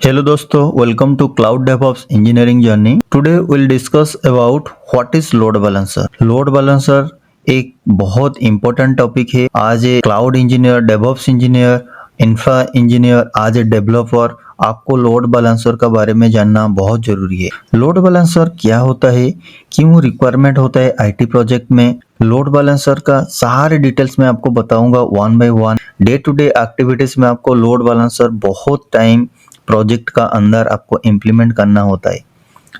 Hello दोस्तों, welcome to Cloud DevOps Engineering Journey. Today we'll discuss about what is load balancer. Load balancer एक बहुत important topic है. आज ए cloud engineer, DevOps engineer, infra engineer, आज a developer, आपको load balancer का बारे में जानना बहुत जरूरी है. लोड बैलेंसर क्या होता है, क्यों रिक्वायरमेंट होता है आईटी प्रोजेक्ट में. लोड बैलेंसर का सारे डिटेल्स मैं आपको बताऊंगा one by one. Day to day activities में आपको लोड बैलेंसर बहुत टाइम प्रोजेक्ट का अंदर आपको इम्प्लीमेंट करना होता है.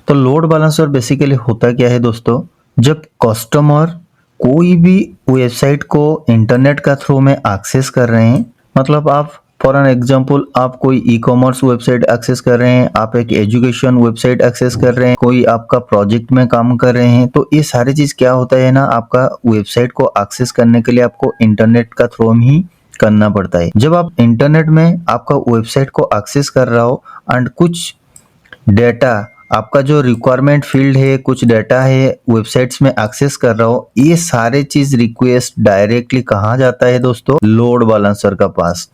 तो लोड बैलेंसर बेसिकली होता क्या है दोस्तों, जब कस्टमर कोई भी वेबसाइट को इंटरनेट का थ्रू में एक्सेस कर रहे हैं, मतलब आप फॉर एन एग्जांपल आप कोई ई कॉमर्स वेबसाइट एक्सेस कर रहे हैं, आप एक एजुकेशन वेबसाइट एक्सेस कर रहे हैं, कोई आपका प्रोजेक्ट में काम कर रहे हैं, तो ये सारी चीज क्या होता है ना, आपका वेबसाइट को एक्सेस करने के लिए आपको इंटरनेट का थ्रू में ही करना पड़ता है. जब आप इंटरनेट में आपका वेबसाइट को एक्सेस कर रहा हो एंड कुछ डेटा, आपका जो रिक्वायरमेंट फील्ड है, कुछ डाटा है वेबसाइट्स में एक्सेस कर रहा हो, ये सारे चीज रिक्वेस्ट डायरेक्टली कहाँ जाता है दोस्तों, लोड बैलेंसर का पास.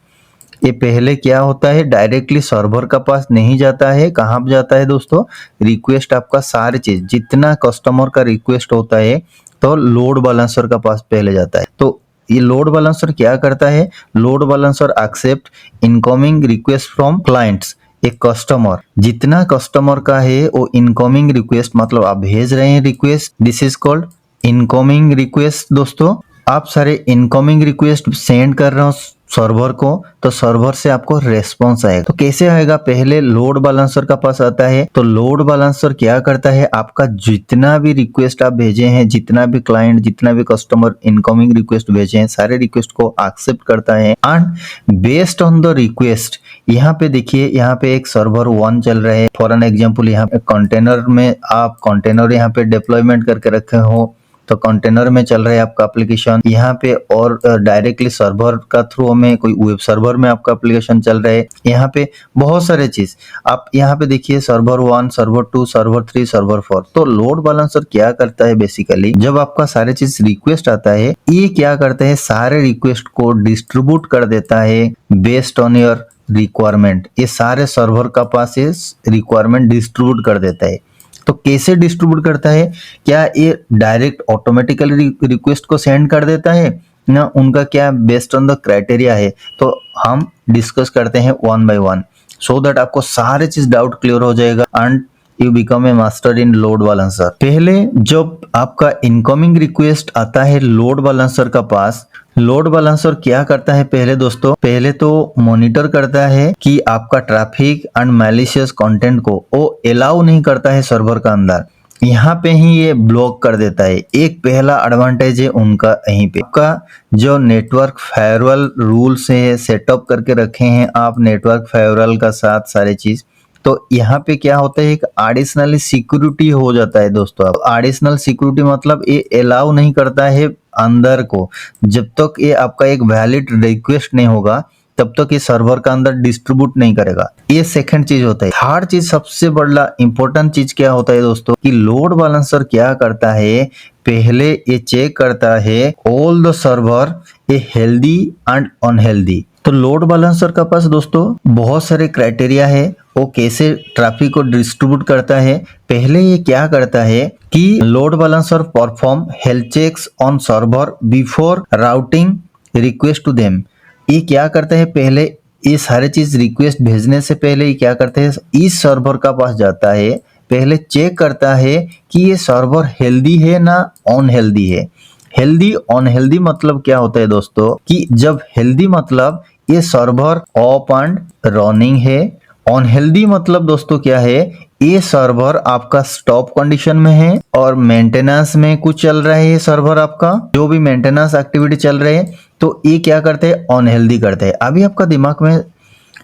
ये पहले क्या होता है, डायरेक्टली सर्वर का पास नहीं जाता है. कहाँ पे जाता है दोस्तों, रिक्वेस्ट आपका सारी चीज जितना कस्टमर का रिक्वेस्ट होता है तो लोड बैलेंसर का पास पहले जाता है. तो ये लोड बैलेंसर क्या करता है, load balancer accept incoming request from clients. एक कस्टमर, जितना कस्टमर का है वो इनकमिंग रिक्वेस्ट, मतलब आप भेज रहे हैं request, this is called incoming request. दोस्तों आप सारे इनकमिंग रिक्वेस्ट सेंड कर रहे हो सर्वर को, तो सर्वर से आपको रेस्पॉन्स आएगा. तो कैसे आएगा, पहले लोड बैलेंसर का पास आता है. तो लोड बैलेंसर क्या करता है, आपका जितना भी रिक्वेस्ट आप भेजे हैं, जितना भी क्लाइंट, जितना भी कस्टमर इनकमिंग रिक्वेस्ट भेजे हैं, सारे रिक्वेस्ट को एक्सेप्ट करता है and based on the request, यहाँ पे देखिए, यहाँ पे एक सर्वर 1 चल रहा है फॉर एन एग्जाम्पल. यहाँ पे कंटेनर में आप कंटेनर यहाँ पे डिप्लॉयमेंट करके रखे हो, तो कंटेनर में चल रहा है आपका एप्लीकेशन यहाँ पे, और डायरेक्टली सर्वर का थ्रू में कोई वेब सर्वर में आपका एप्लीकेशन चल रहा है. यहाँ पे बहुत सारे चीज आप यहाँ पे देखिए, सर्वर 1, सर्वर 2, सर्वर 3, सर्वर 4. तो लोड बैलेंसर क्या करता है, बेसिकली जब आपका सारे चीज रिक्वेस्ट आता है, ये क्या करता है, सारे रिक्वेस्ट को डिस्ट्रीब्यूट कर देता है बेस्ड ऑन योर रिक्वायरमेंट. ये सारे सर्वर का पास ये रिक्वायरमेंट डिस्ट्रीब्यूट कर देता है. तो कैसे डिस्ट्रीब्यूट करता है, क्या ये डायरेक्ट ऑटोमेटिकली रिक्वेस्ट को सेंड कर देता है ना, उनका क्या बेस्ड ऑन द क्राइटेरिया है. तो हम डिस्कस करते हैं one by one, so that आपको सारे चीज डाउट क्लियर हो जाएगा and you become a master in load balancer. पहले जब आपका इनकमिंग रिक्वेस्ट आता है लोड बैलेंसर का पास, लोड बैलेंसर क्या करता है, पहले दोस्तों, पहले तो मॉनिटर करता है कि आपका ट्रैफिक एंड मैलिशियस कंटेंट को वो अलाउ नहीं करता है सर्वर का अंदर, यहाँ पे ही ये ब्लॉक कर देता है. एक पहला एडवांटेज है उनका यहीं पे. आपका जो नेटवर्क फायरवॉल रूल्स है, सेटअप करके रखे हैं आप नेटवर्क फायरवॉल का साथ सारे चीज, तो यहाँ पे क्या होता है, एक एडिशनल सिक्योरिटी हो जाता है दोस्तों. एडिशनल सिक्योरिटी मतलब ये अलाउ नहीं करता है अंदर को, जब तक ये आपका एक वैलिड रिक्वेस्ट नहीं होगा तब तक ये सर्वर का अंदर डिस्ट्रीब्यूट नहीं करेगा. ये सेकंड चीज होता है. थर्ड चीज, सबसे बड़ा इंपॉर्टेंट चीज क्या होता है दोस्तों, कि लोड बैलेंसर क्या करता है, पहले ये चेक करता है all the server a healthy and unhealthy. तो लोड बैलेंसर का पास दोस्तों बहुत सारे क्राइटेरिया है, वो कैसे ट्रैफिक को डिस्ट्रीब्यूट करता है. पहले ये क्या करता है कि load balancer perform health checks on server before routing request to them. ये क्या करता है, पहले ये सारे चीज रिक्वेस्ट भेजने से पहले ये क्या करते हैं, इस सर्वर का पास जाता है, पहले चेक करता है कि ये सर्वर हेल्दी है ना अनहेल्दी है. हेल्दी अनहेल्दी मतलब क्या होता है दोस्तों, कि जब हेल्दी मतलब ये सर्वर ऑफ एंड रनिंग है, अनहेल्दी मतलब दोस्तों क्या है, ये सर्वर आपका स्टॉप कंडीशन में है और मेंटेनेंस में कुछ चल रहा है. ये सर्वर आपका जो भी मेंटेनेंस एक्टिविटी चल रही है, तो ये क्या करते हैं, अनहेल्दी करते हैं. अभी आपका दिमाग में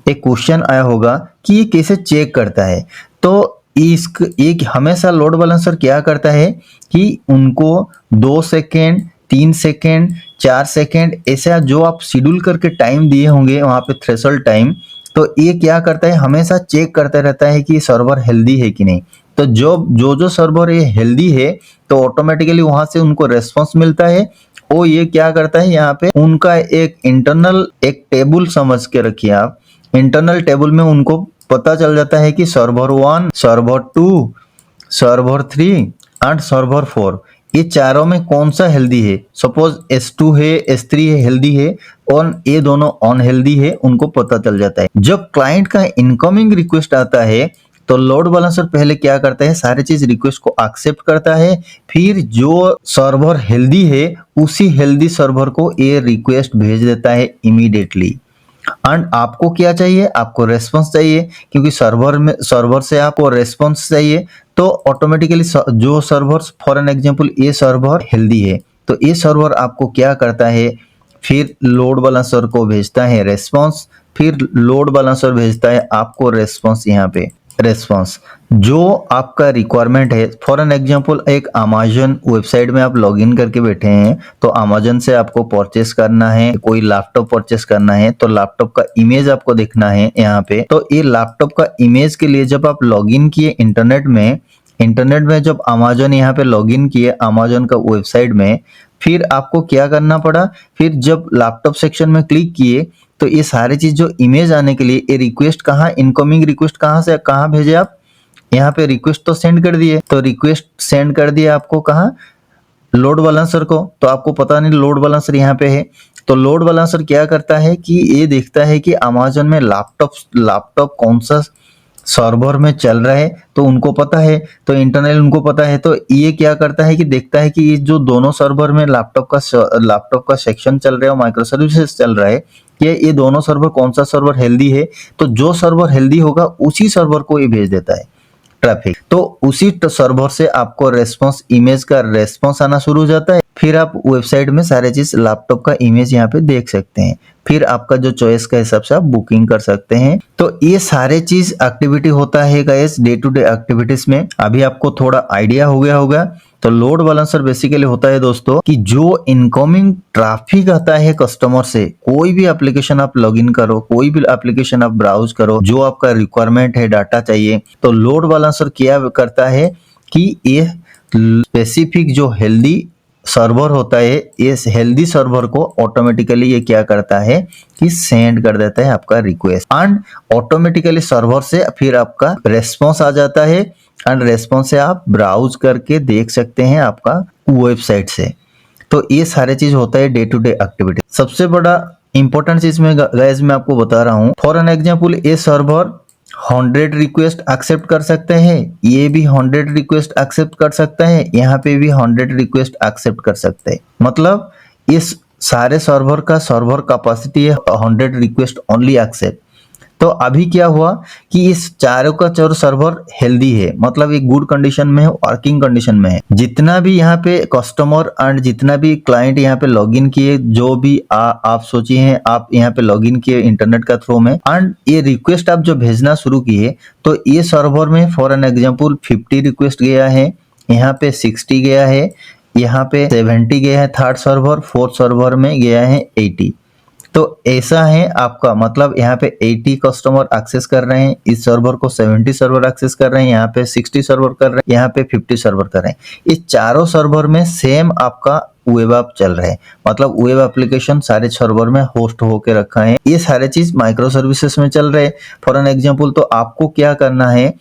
एक क्वेश्चन आया होगा कि ये कैसे चेक करता है. तो एक हमेशा लोड बैलेंसर क्या करता है कि उनको 2 सेकेंड, 3 सेकेंड, 4 सेकेंड, ऐसा जो आप शेड्यूल करके टाइम दिए होंगे वहां पे थ्रेशोल्ड टाइम, तो ये क्या करता है, हमेशा चेक करता रहता है कि सर्वर हेल्दी है कि नहीं. तो जो सर्वर ये हेल्दी है तो ऑटोमेटिकली वहां से उनको रेस्पॉन्स मिलता है. वो ये क्या करता है, यहाँ पे उनका एक इंटरनल एक टेबल समझ के रखिए आप, इंटरनल टेबल में उनको पता चल जाता है कि server 1, server 2, server 3 and server 4 ये चारों में कौन सा हेल्दी है। सपोज S2 है, S3 है हेल्दी है और ये दोनों अनहेल्दी है, उनको पता चल जाता है। जब क्लाइंट का इनकमिंग रिक्वेस्ट आता है तो लोड बैलेंसर पहले क्या करता है, सारी चीज रिक्वेस्ट को एक्सेप्ट करता है, फिर जो सर्वर हेल्दी है उसी हेल्दी सर्वर को ये रिक्वेस्ट भेज देता है इमीडिएटली। एंड आपको क्या चाहिए, आपको रेस्पॉन्स चाहिए, क्योंकि सर्वर से आपको रेस्पॉन्स चाहिए। तो ऑटोमेटिकली जो सर्वर, फॉर एन एग्जांपल ये सर्वर हेल्दी है तो ये सर्वर आपको क्या करता है, फिर लोड बैलेंसर को भेजता है रेस्पॉन्स, फिर लोड बैलेंसर भेजता है आपको रेस्पॉन्स। यहाँ पे रेस्पॉन्स जो आपका रिक्वायरमेंट है, फॉर एन एग्जांपल एक अमेजन वेबसाइट में आप लॉगिन करके बैठे हैं, तो अमेजन से आपको परचेस करना है, कोई लैपटॉप परचेस करना है, तो लैपटॉप का इमेज आपको देखना है यहाँ पे। तो ये लैपटॉप का इमेज के लिए जब आप लॉगिन किए इंटरनेट में जब अमेजन यहाँ पे लॉगिन किए अमेजन का वेबसाइट में, फिर आपको क्या करना पड़ा, फिर जब लैपटॉप सेक्शन में क्लिक किए तो ये सारी चीज जो इमेज आने के लिए ये रिक्वेस्ट कहाँ, इनकमिंग रिक्वेस्ट कहाँ से कहाँ भेजे आप, यहाँ पे रिक्वेस्ट तो सेंड कर दिए, तो रिक्वेस्ट सेंड कर दिया आपको कहाँ, लोड बैलेंसर को। तो आपको पता नहीं लोड बैलेंसर यहाँ पे है, तो लोड बैलेंसर क्या करता है कि ये देखता है कि अमेजन में लैपटॉप कौन सा सर्वर में चल रहा है, तो उनको पता है, तो इंटरनल उनको पता है, तो ये क्या करता है कि देखता है कि ये जो दोनों सर्वर में लैपटॉप का सेक्शन चल रहा है, माइक्रो सर्विसेज चल रहा है, ये दोनों सर्वर कौन सा सर्वर हेल्दी है, तो जो सर्वर हेल्दी होगा उसी सर्वर को ये भेज देता है ट्रैफिक। तो उसी सर्वर से आपको रेस्पॉन्स, इमेज का रेस्पॉन्स आना शुरू हो जाता है, फिर आप वेबसाइट में सारे चीज लैपटॉप का इमेज यहाँ पे देख सकते हैं, फिर आपका जो चॉइस का हिसाब से आप बुकिंग कर सकते हैं। तो ये सारे चीज एक्टिविटी होता है guys day to day activities में। अभी आपको थोड़ा आइडिया हो गया होगा। तो लोड बैलेंसर बेसिकली होता है दोस्तों कि जो इनकमिंग ट्रैफिक आता है कस्टमर से, कोई भी एप्लीकेशन आप लॉगिन करो, कोई भी एप्लीकेशन आप ब्राउज करो, जो आपका रिक्वायरमेंट है, डाटा चाहिए, तो लोड बैलेंसर क्या करता है कि ये स्पेसिफिक जो हेल्दी सर्वर होता है, इस हेल्दी सर्वर को ऑटोमेटिकली ये क्या करता है कि सेंड कर देता है आपका रिक्वेस्ट, एंड ऑटोमेटिकली सर्वर से फिर आपका रेस्पॉन्स आ जाता है, एंड रेस्पॉन्स से आप ब्राउज करके देख सकते हैं आपका वेबसाइट से। तो ये सारे चीज होता है डे टू डे एक्टिविटी। सबसे बड़ा इंपॉर्टेंट चीज में गाइस मैं आपको बता रहा हूँ, फॉर एन एग्जांपल ये सर्वर 100 रिक्वेस्ट एक्सेप्ट कर सकते हैं, ये भी 100 रिक्वेस्ट एक्सेप्ट कर सकता है, यहाँ पे भी 100 रिक्वेस्ट एक्सेप्ट कर सकते हैं। मतलब इस सारे सर्वर का सर्वर कैपेसिटी है 100 रिक्वेस्ट ओनली एक्सेप्ट। तो अभी क्या हुआ कि इस चारों का चारों सर्वर हेल्दी है, मतलब एक गुड कंडीशन में है, वर्किंग कंडीशन में है। जितना भी यहाँ पे कस्टमर एंड जितना भी क्लाइंट यहाँ पे लॉगिन किए, जो भी आप सोचिए हैं, आप यहाँ पे लॉगिन किए इंटरनेट का थ्रू में, एंड ये रिक्वेस्ट आप जो भेजना शुरू किए, तो ये सर्वर में फॉर एन एग्जाम्पल 50 रिक्वेस्ट गया है, यहाँ पे 60 गया है, यहाँ पे 70 गया है थर्ड सर्वर, फोर्थ सर्वर में गया है 80। तो ऐसा है आपका, मतलब यहाँ पे 80 कस्टमर एक्सेस कर रहे हैं इस सर्वर को, 70 सर्वर एक्सेस कर रहे हैं, यहाँ पे 60 सर्वर कर रहे हैं, यहाँ पे 50 सर्वर कर रहे हैं। इस चारों सर्वर में सेम आपका वेब ऐप चल रहा है, मतलब वेब एप्लीकेशन सारे सर्वर में होस्ट होके रखा है, ये सारे चीज माइक्रो सर्विसेज में चल रहे हैं फॉर एन एग्जाम्पल। तो आपको क्या करना है,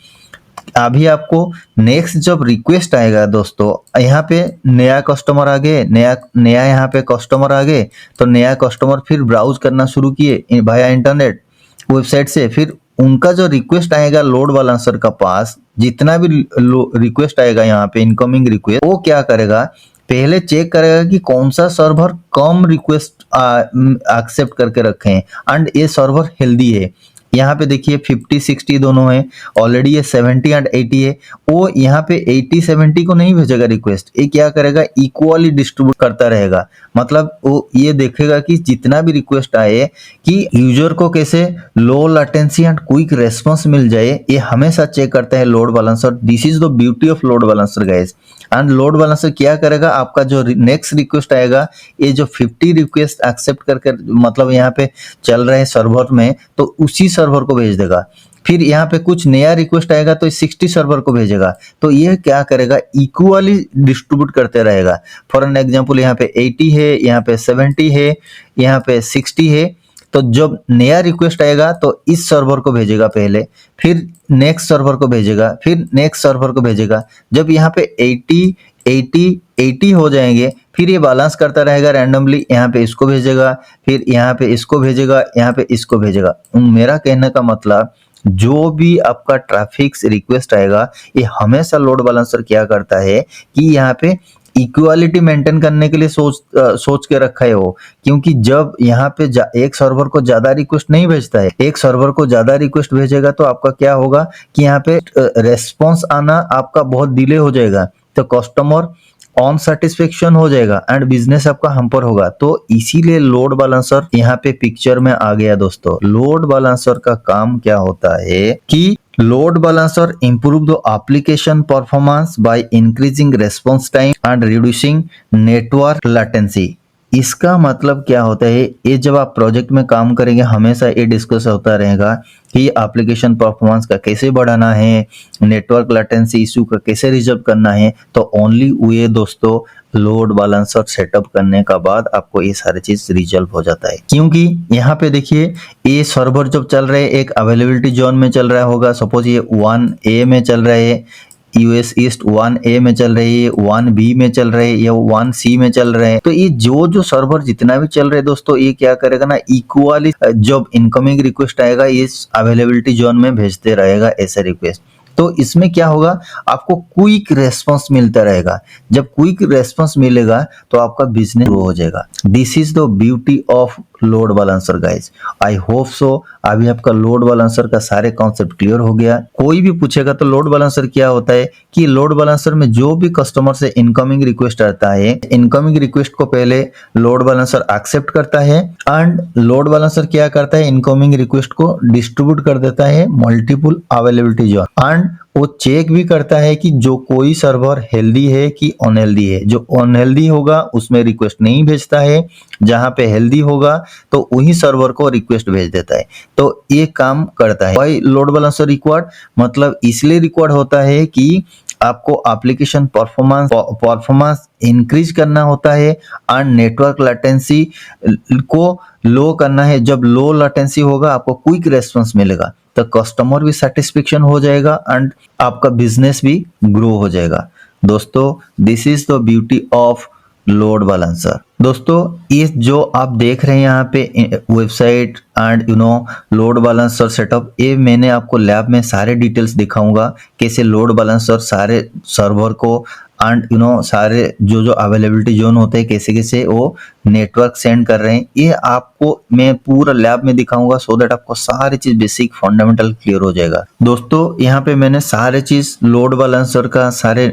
अभी आपको नेक्स्ट जब रिक्वेस्ट आएगा दोस्तों, यहाँ पे नया कस्टमर आ गए, नया यहाँ पे कस्टमर आ गए, तो नया कस्टमर फिर ब्राउज करना शुरू किए भाया इंटरनेट वेबसाइट से, फिर उनका जो रिक्वेस्ट आएगा लोड बैलेंसर का पास, जितना भी रिक्वेस्ट आएगा यहाँ पे इनकमिंग रिक्वेस्ट, वो क्या करेगा, पहले चेक करेगा कि कौन सा सर्वर कम रिक्वेस्ट एक्सेप्ट करके रखे हैं एंड ये सर्वर हेल्दी है। यहाँ पे देखिए 50-60 दोनों है, ऑलरेडी ये 70 एंड 80 है, वो यहाँ पे 80-70 को नहीं भेजेगा रिक्वेस्ट, ये क्या करेगा इक्वली डिस्ट्रीब्यूट करता रहेगा। मतलब वो ये देखेगा कि जितना भी रिक्वेस्ट आए कि यूजर को कैसे low latency and quick response मिल जाए, ये हमेशा चेक करता है load balancer. This is the beauty of load balancer guys. And load balancer क्या करेगा, आपका जो नेक्स्ट रिक्वेस्ट आएगा, ये जो 50 रिक्वेस्ट एक्सेप्ट करके मतलब यहाँ पे चल रहे हैं सर्वर में, तो उसी सर्वर को भेज देगा। फिर यहाँ पे कुछ नया रिक्वेस्ट आएगा तो 60 सर्वर को भेजेगा। तो ये क्या करेगा, इक्वली डिस्ट्रीब्यूट करते रहेगा। फॉर एन एग्जांपल यहाँ पे 80 है, यहाँ पे 70 है, यहाँ पे 60 है, तो जब नया रिक्वेस्ट आएगा तो इस सर्वर को भेजेगा पहले, फिर नेक्स्ट सर्वर को भेजेगा, फिर नेक्स्ट सर्वर को भेजेगा। जब यहाँ पे 80 80 80 हो जाएंगे, फिर ये बैलेंस करता रहेगा रैंडमली, यहाँ पे इसको भेजेगा, फिर यहाँ पे इसको भेजेगा, यहाँ पे इसको भेजेगा। मेरा कहने का मतलब जो भी आपका ट्रैफिक रिक्वेस्ट आएगा, ये हमेशा लोड बैलेंसर क्या करता है कि यहाँ पे इक्वालिटी मेंटेन करने के लिए सोच के रखा है वो। क्योंकि जब यहाँ पे एक सर्वर को ज्यादा रिक्वेस्ट नहीं भेजता है, एक सर्वर को ज्यादा रिक्वेस्ट भेजेगा तो आपका क्या होगा कि यहाँ पे रेस्पॉन्स आना आपका बहुत डिले हो जाएगा, तो कस्टमर ऑन सेटिस्फेक्शन हो जाएगा एंड बिजनेस आपका हम्पर होगा। तो इसीलिए लोड बैलेंसर यहाँ पे पिक्चर में आ गया दोस्तों। लोड बैलेंसर का काम क्या होता है कि load balancer improve the application performance by increasing response time and reducing network latency। इसका मतलब क्या होता है, ये जब आप प्रोजेक्ट में काम करेंगे हमेशा ये डिस्कस होता रहेगा कि एप्लीकेशन परफॉर्मेंस का कैसे बढ़ाना है, नेटवर्क लेटेंसी इशू का कैसे रिजॉल्व करना है। तो ओनली ये दोस्तों लोड बैलेंसर सेटअप करने का बाद आपको ये सारी चीज रिजॉल्व हो जाता है। क्योंकि यहाँ पे देखिए ये सर्वर जब चल रहे एक अवेलेबिलिटी जोन में चल रहा होगा, सपोज ये 1A में चल रहा है, यूएस ईस्ट 1A में चल रही है, 1B में चल रहे हैं या 1C में चल रहे हैं। तो ये जो सर्वर जितना भी चल रहे हैं दोस्तों, ये क्या करेगा ना, इक्वली जब इनकमिंग रिक्वेस्ट आएगा इस अवेलेबिलिटी जोन में भेजते रहेगा ऐसे रिक्वेस्ट। तो इसमें क्या होगा, आपको क्विक रेस्पॉन्स मिलता रहेगा। जब क्विक रेस्पॉन्स मिलेगा तो आपका बिजनेस ग्रो हो जाएगा। This is the beauty of load balancer guys. I hope so अभी आपका लोड बैलेंसर का सारे कॉन्सेप्ट क्लियर हो गया। कोई भी पूछेगा तो लोड बैलेंसर क्या होता है कि लोड बैलेंसर में जो भी कस्टमर से इनकमिंग रिक्वेस्ट आता है, इनकमिंग रिक्वेस्ट को पहले लोड बैलेंसर एक्सेप्ट करता है एंड लोड बैलेंसर क्या करता है, इनकमिंग रिक्वेस्ट को डिस्ट्रीब्यूट कर देता है मल्टीपल अवेलेबिलिटी जोन एंड वो चेक भी करता है कि जो कोई सर्वर हेल्दी है कि अनहेल्दी है। जो अनहेल्दी होगा उसमें रिक्वेस्ट नहीं भेजता है, जहां पे हेल्दी होगा तो वही सर्वर को रिक्वेस्ट भेज देता है। तो ये काम करता है। भाई लोड बैलेंसर रिक्वायर्ड मतलब इसलिए रिक्वायर्ड होता है कि आपको एप्लीकेशन परफॉर्मेंस इंक्रीज करना होता है एंड नेटवर्क लेटेंसी को लो करना है। जब लो लेटेंसी होगा आपको क्विक रेस्पॉन्स मिलेगा, तो कस्टमर भी सेटिस्फेक्शन हो जाएगा एंड आपका बिजनेस भी ग्रो हो जाएगा। दोस्तों this is the beauty of load balancer. दोस्तों ये जो आप देख रहे हैं यहाँ पे website and load balancer setup, ये मैंने आपको लैब में सारे डिटेल्स दिखाऊंगा कैसे लोड बैलेंसर सारे सर्वर को एंड सारे जो अवेलेबिलिटी जोन होते हैं कैसे कैसे वो नेटवर्क सेंड कर रहे हैं, ये आपको मैं पूरा लैब में दिखाऊंगा सो दैट आपको सारी चीज बेसिक फंडामेंटल क्लियर हो जाएगा। दोस्तों यहाँ पे मैंने सारे चीज लोड बैलेंसर का सारे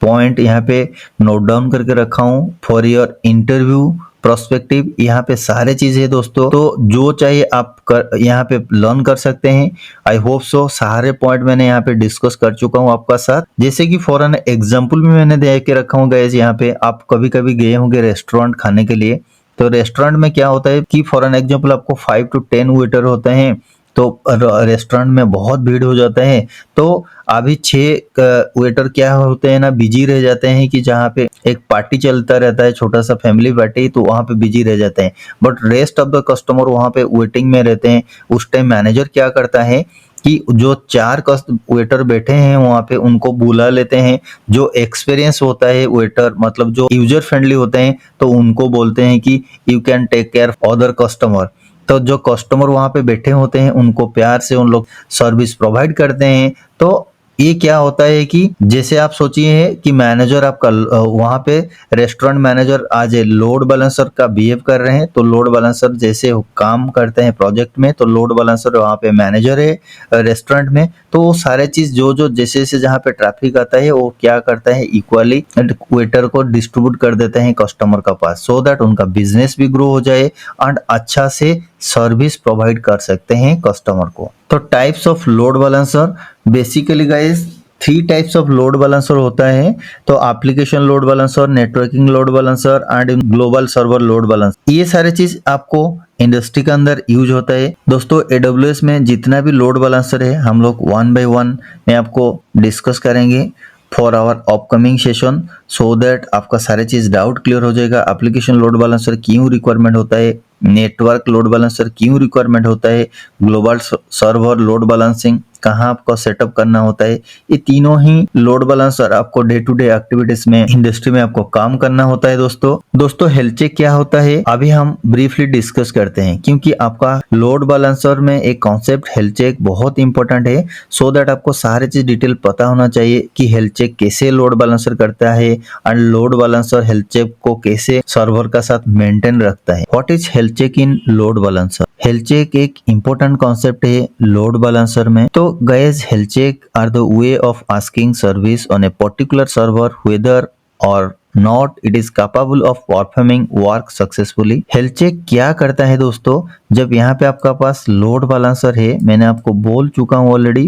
पॉइंट यहाँ पे नोट डाउन करके रखा हूँ फॉर योर इंटरव्यू प्रोस्पेक्टिव। यहाँ पे सारे चीज है दोस्तों, तो जो चाहिए आप यहाँ पे लर्न कर सकते हैं। आई होप सो सारे पॉइंट मैंने यहाँ पे डिस्कस कर चुका हूँ आपका साथ। जैसे कि फॉर एन एग्जांपल भी मैंने दे के रखा हूँ गाइस, यहाँ पे आप कभी कभी गए होंगे रेस्टोरेंट खाने के लिए, तो रेस्टोरेंट में क्या होता है कि फॉर एन एग्जाम्पल आपको 5 to 10 वेटर होते हैं, तो रेस्टोरेंट में बहुत भीड़ हो जाता है। तो अभी 6 वेटर क्या होते हैं ना, बिजी रह जाते हैं कि जहाँ पे एक पार्टी चलता रहता है, छोटा सा फैमिली पार्टी, तो वहाँ पे बिजी रह जाते हैं। But rest of the customer वहाँ पे वेटिंग में रहते हैं। उस टाइम मैनेजर क्या करता है कि जो 4 वेटर बैठे हैं वहाँ पे उनको बुला लेते हैं। जो एक्सपीरियंस होता है वेटर मतलब जो यूजर फ्रेंडली होते हैं, तो उनको बोलते हैं कि you can take care other customer. तो जो कस्टमर वहां पे बैठे होते हैं उनको प्यार से उन लोग सर्विस प्रोवाइड करते हैं। तो ये क्या होता है कि जैसे आप सोचिए कि मैनेजर आपका वहां पे रेस्टोरेंट मैनेजर आज लोड बैलेंसर का बिहेव कर रहे हैं, तो लोड बैलेंसर जैसे काम करते हैं प्रोजेक्ट में, तो लोड बैलेंसर वहां पे मैनेजर है रेस्टोरेंट में। तो वो सारे चीज जो जैसे जैसे जहाँ पे ट्रैफिक आता है वो क्या करता है इक्वली वेटर को डिस्ट्रीब्यूट कर देते हैं कस्टमर का पास, सो दैट उनका बिजनेस भी ग्रो हो जाए एंड अच्छा से सर्विस प्रोवाइड कर सकते हैं कस्टमर को। तो types of load balancer basically guys 3 types of load balancer होता है। तो application load balancer, networking load balancer and global server load balancer, ये सारे चीज आपको इंडस्ट्री के अंदर यूज होता है। दोस्तों AWS में जितना भी लोड बैलेंसर है हम लोग 1 by 1 में आपको डिस्कस करेंगे for our upcoming session, so that आपका सारे चीज डाउट क्लियर हो जाएगा। एप्लीकेशन लोड बैलेंसर क्यों रिक्वायरमेंट होता है नेटवर्क लोड बैलेंसर क्यों रिक्वायरमेंट होता है, ग्लोबल सर्वर लोड बैलेंसिंग कहाँ आपको सेटअप करना होता है, ये तीनों ही लोड बैलेंसर आपको डे टू डे एक्टिविटीज में इंडस्ट्री में आपको काम करना होता है। दोस्तों हेल्थ चेक क्या होता है अभी हम ब्रीफली डिस्कस करते हैं, क्योंकि आपका लोड बैलेंसर में एक कॉन्सेप्ट हेल्थ चेक बहुत इंपॉर्टेंट है, सो दैट आपको सारे चीज डिटेल पता होना चाहिए कि हेल्थ चेक कैसे लोड बैलेंसर करता है and load balancer health check को कैसे सर्वर का साथ मेंटेन रखता है। What is health check in load balancer? Health check एक इम्पोर्टेंट कॉन्सेप्ट है लोड बैलेंसर में। तो guys health check are the way of asking service on a particular server whether और not it is capable of performing work successfully. Health check क्या करता है दोस्तों, जब यहाँ पे आपका पास लोड बैलेंसर है, मैंने आपको बोल चुका हूँ ऑलरेडी,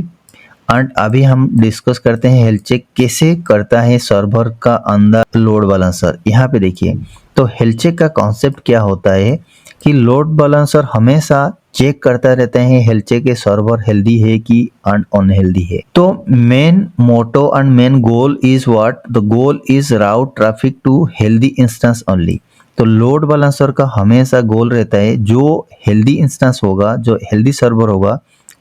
एंड अभी हम डिस्कस करते हैं हेल्थ चेक कैसे करता है सर्वर का अंदर लोड बैलेंसर। यहाँ पे देखिए, तो हेल्थ चेक का कॉन्सेप्ट क्या होता है कि लोड बैलेंसर हमेशा चेक करता रहता है हेल्थ चेक के सर्वर हेल्दी है कि अनहेल्दी है। तो main motto and main goal is what, the goal is route traffic to healthy instance only. तो लोड बैलेंसर का हमेशा गोल रहता है जो हेल्दी इंस्टेंस होगा, जो हेल्दी सर्वर होगा,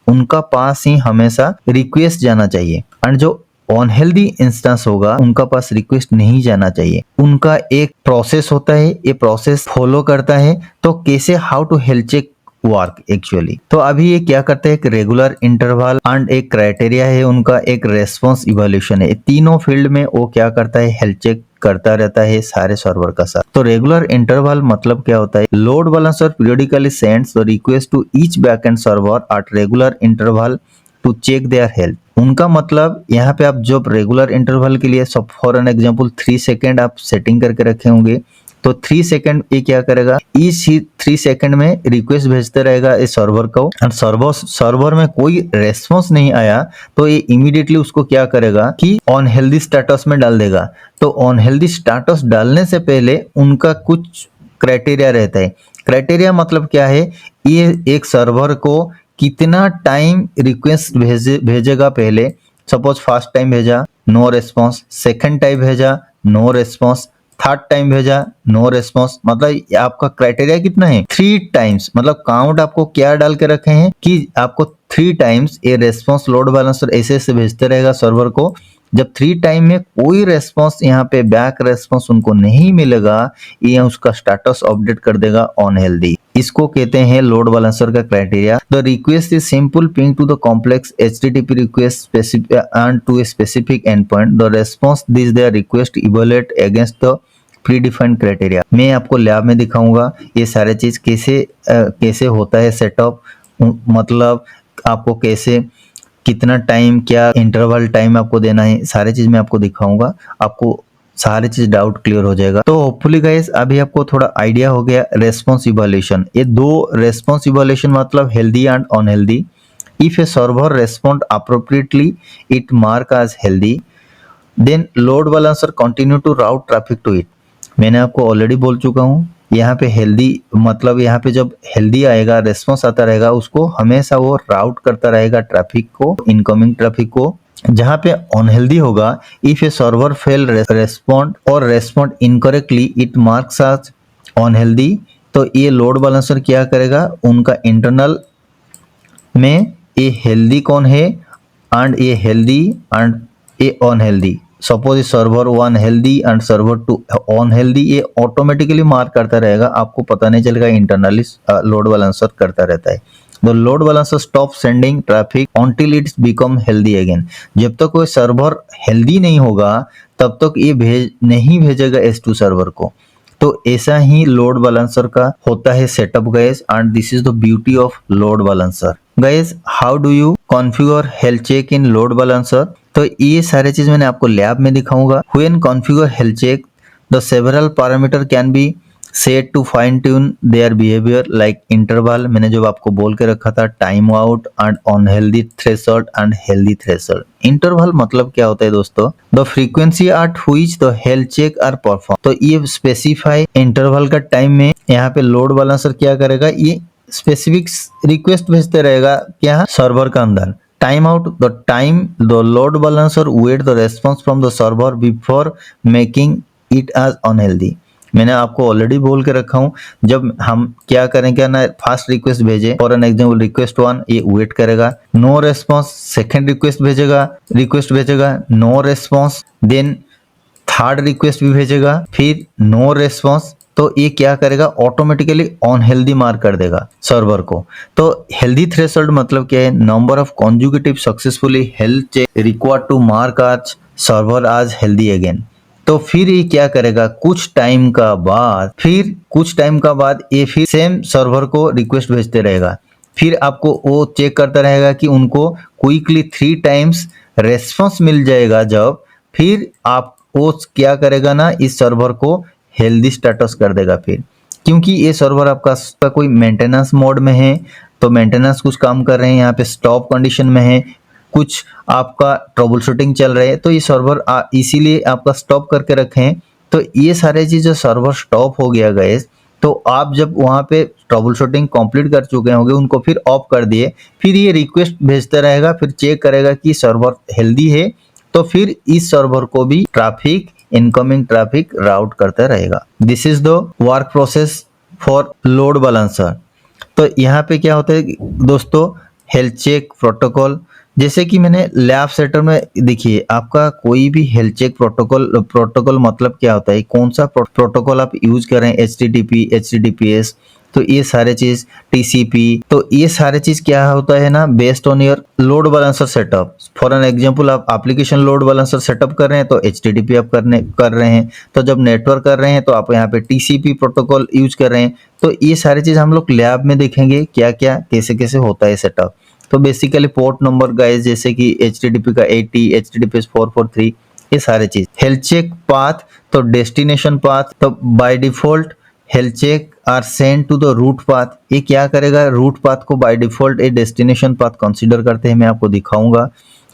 उनका पास ही हमेशा रिक्वेस्ट जाना चाहिए, एंड जो अनहेल्दी इंस्टेंस होगा उनका पास रिक्वेस्ट नहीं जाना चाहिए। उनका एक प्रोसेस होता है, ये प्रोसेस फॉलो करता है। तो कैसे, how to health check work actually, तो अभी ये क्या करते हैं, एक रेगुलर इंटरवल एंड एक क्राइटेरिया है उनका, एक रेस्पॉन्स इवैल्यूएशन है। तीनों फील्ड में वो क्या करता है, हेल्थ चेक करता रहता है सारे सर्वर का साथ। तो रेगुलर इंटरवल मतलब क्या होता है, load balancer periodically sends the request to each backend server at regular interval to check their health. उनका मतलब यहाँ पे आप जब रेगुलर इंटरवल के लिए सब फॉर एन एग्जांपल 3 सेकेंड आप सेटिंग करके रखे होंगे, तो 3 सेकेंड ये क्या करेगा, इस 3 सेकेंड में रिक्वेस्ट भेजते रहेगा इस सर्वर को, और सर्वर में कोई रेस्पॉन्स नहीं आया तो ये इमीडिएटली उसको क्या करेगा कि अनहेल्दी स्टेटस में डाल देगा। तो अनहेल्दी स्टेटस डालने से पहले उनका कुछ क्राइटेरिया रहता है। क्राइटेरिया मतलब क्या है, ये एक सर्वर को कितना टाइम रिक्वेस्ट भेजेगा, पहले सपोज फर्स्ट टाइम भेजा नो रेस्पॉन्स, सेकंड टाइम भेजा नो रेस्पॉन्स, थर्ड टाइम भेजा नो रेस्पॉन्स, मतलब आपका क्राइटेरिया कितना है, 3 टाइम्स। मतलब काउंट आपको क्या डाल के रखे हैं कि आपको 3 टाइम्स ये रेस्पॉन्स लोड बैलेंसर ऐसे ऐसे भेजते रहेगा सर्वर को। जब 3 टाइम में कोई रेस्पॉन्स यहाँ पे बैक रेस्पॉन्स उनको नहीं मिलेगा, ये उसका स्टेटस अपडेट कर देगा अनहेल्दी। इसको कहते हैं लोड बैलेंसर का criteria. The request is simple ping to the complex HTTP request specific end to a specific end point. The response this their request evaluate against the predefined criteria. मैं आपको lab में दिखाऊंगा ये सारे चीज कैसे होता है सेटअप, मतलब आपको कैसे कितना टाइम, क्या इंटरवल टाइम आपको देना है, सारे चीज मैं आपको दिखाऊंगा, आपको सारे चीज डाउट क्लियर हो जाएगा। तो होपफुली गाइस अभी आपको थोड़ा आइडिया हो गया रेस्पॉन्स इवैल्यूएशन। ये 2 रेस्पॉन्स इवैल्यूएशन मतलब healthy and unhealthy. If a server respond appropriately it mark as healthy, then load balancer continue to route traffic to it. मैंने आपको ऑलरेडी बोल चुका हूँ, यहाँ पे हेल्दी मतलब यहाँ पे जब हेल्दी आएगा, रेस्पॉन्स आता रहेगा, उसको हमेशा वो राउट करता रहेगा ट्रैफिक को, इनकमिंग ट्रैफिक को। जहाँ पे अनहेल्दी होगा, if a server fail respond और respond incorrectly it marks as unhealthy. तो ये लोड बैलेंसर क्या करेगा, उनका इंटरनल में ये हेल्दी कौन है एंड ये हेल्दी एंड ये unhealthy, suppose server 1 healthy and server 2 unhealthy, ये ऑटोमेटिकली मार्क करता रहेगा, आपको पता नहीं चलेगा, इंटरनली लोड बैलेंसर करता रहता है। The load balancer stop sending traffic until it's become healthy again. जब तक कोई सर्वर हेल्दी नहीं होगा तब तक ये नहीं भेजेगा S2 सर्वर को। तो ऐसा ही लोड बैलेंसर का होता है setup guys, and this is the beauty of load balancer. Guys how do you configure health check in load balancer? तो ये सारे चीज मैंने आपको लैब में दिखाऊंगा। When configure health check the several parameter can be set to fine tune their behaviour like interval, मैंने जो आपको बोल के रखा था, time out and unhealthy threshold and healthy threshold. Interval मतलब क्या होता है दोस्तों, the frequency at which the health check are perform. तो ये स्पेसिफाई इंटरवल का टाइम में यहाँ पे लोड बैलेंसर क्या करेगा, ये स्पेसिफिक रिक्वेस्ट भेजते रहेगा क्या, सर्वर का अंदर। Time out, the time the load balancer wait the response from the server before making it as unhealthy. मैंने आपको ऑलरेडी बोल के रखा हूँ, जब हम क्या करें, क्या ना फास्ट रिक्वेस्ट भेजे, फॉर एन एग्जाम्पल रिक्वेस्ट 1, ये वेट करेगा, नो रेस्पॉन्स, सेकेंड रिक्वेस्ट भेजेगा no response, then third request भी भेजेगा, फिर नो रेस्पॉन्स, तो ये क्या करेगा, ऑटोमेटिकली अनहेल्दी मार्क कर देगा सर्वर को। तो हेल्दी थ्रेशोल्ड मतलब क्या है, number of consecutive successfully health check required to mark as server as healthy again. तो फिर ये क्या करेगा, कुछ टाइम का बाद ये फिर सेम सर्वर को रिक्वेस्ट भेजते रहेगा, फिर आपको वो चेक करता रहेगा कि उनको क्विकली 3 टाइम्स रेस्पॉन्स मिल जाएगा, जब फिर आप वो क्या करेगा ना, इस सर्वर को हेल्दी स्टेटस कर देगा। फिर क्योंकि ये सर्वर आपका कोई मेंटेनेंस मोड में है, तो मेंटेनेंस कुछ काम कर रहे हैं, यहाँ पे स्टॉप कंडीशन में है, कुछ आपका ट्रबल शूटिंग चल रहे हैं, तो ये सर्वर इसीलिए आपका स्टॉप करके रखे हैं। तो ये सारे चीज जो सर्वर स्टॉप हो गया गाइस, तो आप जब वहाँ पे ट्रबल शूटिंग कंप्लीट कर चुके होंगे, उनको फिर ऑफ कर दिए, फिर ये रिक्वेस्ट भेजता रहेगा, फिर चेक करेगा कि सर्वर हेल्दी है, तो फिर इस सर्वर को भी ट्रैफिक इनकमिंग ट्रैफिक राउट करता रहेगा। This is the work process for load balancer. तो यहाँ पे क्या होता है दोस्तों, हेल्थ चेक प्रोटोकॉल, जैसे कि मैंने लैब सेटर में, देखिए आपका कोई भी हेल्थ चेक प्रोटोकॉल मतलब क्या होता है, कौन सा प्रोटोकॉल आप यूज कर रहे हैं, HTTP, HTTPS, तो ये सारे चीज, TCP, तो ये सारे चीज क्या होता है ना, based on your load balancer setup. For an example, आप एप्लीकेशन लोड बैलेंसर सेटअप कर रहे हैं तो HTTP आप कर रहे हैं, तो जब नेटवर्क कर रहे हैं तो आप यहाँ पे TCP प्रोटोकॉल यूज कर रहे हैं। तो ये सारी चीज हम लोग लैब में देखेंगे क्या क्या कैसे कैसे होता है सेटअप। तो बेसिकली पोर्ट नंबर गाइस, जैसे कि HTTP का 80, HTTPS 443, ये सारे चीज। हेल्थ चेक पाथ, तो डेस्टिनेशन पाथ, तो by default health check are send to the root path. ये क्या करेगा, रूट पाथ को by default a destination path consider करते हैं, मैं आपको दिखाऊंगा।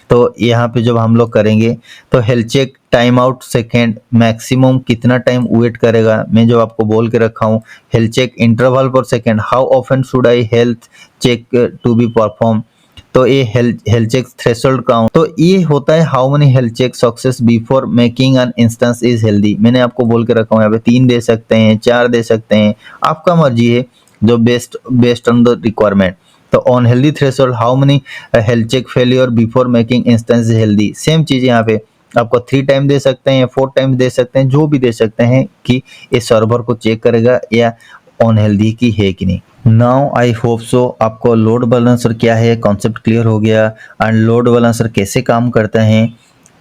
तो यहाँ पे जब हम लोग करेंगे तो health check time out second, maximum कितना टाइम वेट करेगा, मैं जो आपको बोल के रखा हूँ। हेल्थ चेक इंटरवल पर second, how often should I health check to be perform, तो ये हेल्थ चेक थ्रेशोल्ड काउंट, तो ये होता है how many health check success before making an instance is healthy. मैंने आपको बोल के रखा हूँ, यहाँ पे 3 दे सकते हैं, 4 दे सकते हैं, आपका मर्जी है, जो बेस्ड ऑन द रिक्वायरमेंट। तो unhealthy threshold, how many health check failure before making instance is healthy, same चीज यहाँ पे आपको 3 टाइम दे सकते हैं, 4 टाइम दे सकते हैं, जो भी दे सकते हैं कि इस सर्वर को चेक करेगा या ऑन हेल्दी की है कि नहीं। नाउ आई होप सो आपको लोड बैलेंसर क्या है कॉन्सेप्ट क्लियर हो गया, एंड लोड बैलेंसर कैसे काम करता है।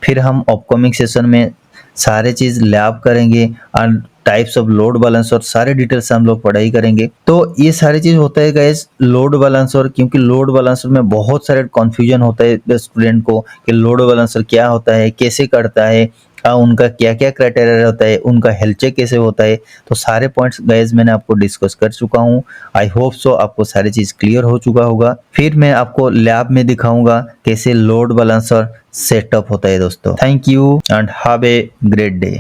फिर हम अपकमिंग सेशन में सारे चीज लैब करेंगे, and types of load balancer सारे डिटेल्स हम लोग पढ़ाई करेंगे। तो ये सारी चीज होता है गाइस लोड बैलेंसर, क्योंकि लोड बैलेंसर में बहुत सारे कन्फ्यूजन होता है स्टूडेंट को कि लोड बैलेंसर क्या होता है, कैसे करता है, उनका क्या क्या क्राइटेरिया होता है, उनका हेल्थ चेक कैसे होता है। तो सारे पॉइंट्स गाइस मैंने आपको डिस्कस कर चुका हूँ। आई होप सो आपको सारी चीज क्लियर हो चुका होगा। फिर मैं आपको लैब में दिखाऊंगा कैसे लोड बैलेंसर सेटअप होता है दोस्तों। Thank you and have a great day.